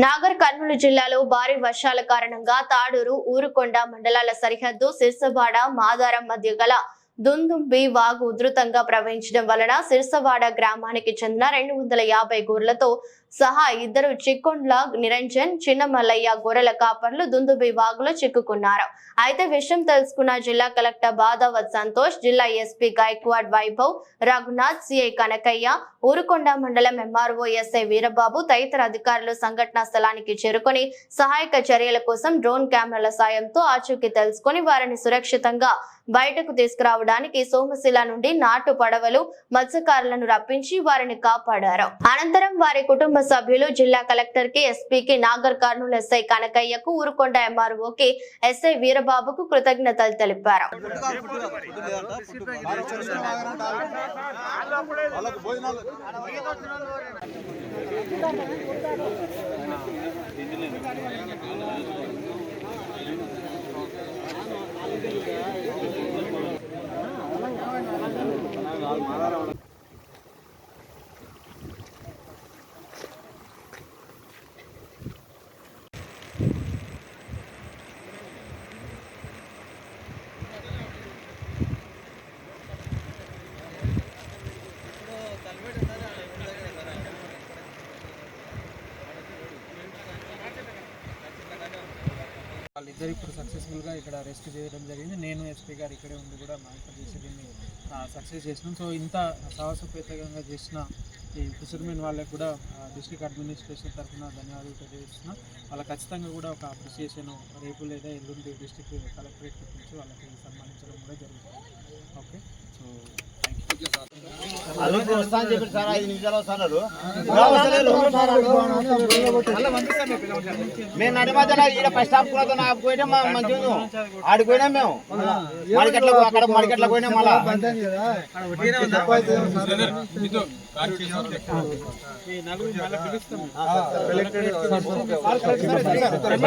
నాగర్ కర్నూలు జిల్లాలో భారీ వర్షాల కారణంగా తాడూరు ఊరుకొండ మండలాల సరిహద్దు సిర్సవాడ మాదారం మధ్య గల దుందుంబి వాగు ఉధృతంగా ప్రవహించడం వలన సిర్సవాడ గ్రామానికి చెందిన 250 గొర్రెలతో సహా ఇద్దరు చిక్కొండ్ల నిరంజన్ చిన్నమల్లయ్య గొర్రెల కాపర్లు దుందుబి వాగులో చిక్కుకున్నారు. అయితే విషయం తెలుసుకున్న జిల్లా కలెక్టర్ బాదావత్ సంతోష్, జిల్లా ఎస్పీ గైక్వాడ్ వైభవ్, రఘునాథ్, సిఐ కనకయ్య, ఊరుకొండ మండలం ఎంఆర్ఓ ఎస్ఐ వీరబాబు తదితర అధికారులు సంఘటనా స్థలానికి చేరుకొని సహాయక చర్యల కోసం డ్రోన్ కెమెరాల సాయంతో ఆచూకీ తెలుసుకుని వారిని సురక్షితంగా బయటకు తీసుకురావడానికి సోమశిల నుండి నాటు పడవలు మత్స్యకారులను రప్పించి వారిని కాపాడారు. అనంతరం వారి కుటుంబ సభ్యులు జిల్లా కలెక్టర్ కి, ఎస్పీకి, నాగర్ కర్నూలు ఎస్ఐ కనకయ్యకు, ఊరుకొండ ఎంఆర్ఓకి, ఎస్ఐ వీరబాబుకు కృతజ్ఞతలు తెలిపారు. వాళ్ళిద్దరు ఇప్పుడు సక్సెస్ఫుల్గా ఇక్కడ రెస్క్యూ చేయడం జరిగింది. నేను ఎస్పీ గారు ఇక్కడే ఉండి కూడా మానిటర్ చేసి దీన్ని సక్సెస్ చేసినాం. సో ఇంత సాహసోపేతంగా చేసిన ఈ ఫిషర్మెన్ వాళ్ళకి కూడా డిస్ట్రిక్ట్ అడ్మినిస్ట్రేషన్ తరఫున ధన్యవాదాలు తెలియజేస్తున్నాం. వాళ్ళకి ఖచ్చితంగా కూడా ఒక అప్రిసియేషన్ రేపు లేదా ఎల్లుండి డిస్ట్రిక్ట్ కలెక్టరేట్ నుంచి వాళ్ళకి సన్మానించడం కూడా జరుగుతుంది. ఓకే, సో మేము నడి మధ్యలో ఈడ ఫస్ట్ హాఫ్ కూడా పోయినా మంచిగా ఆడిపోయినా మేము అక్కడ మడికట్ల పోయినా మళ్ళా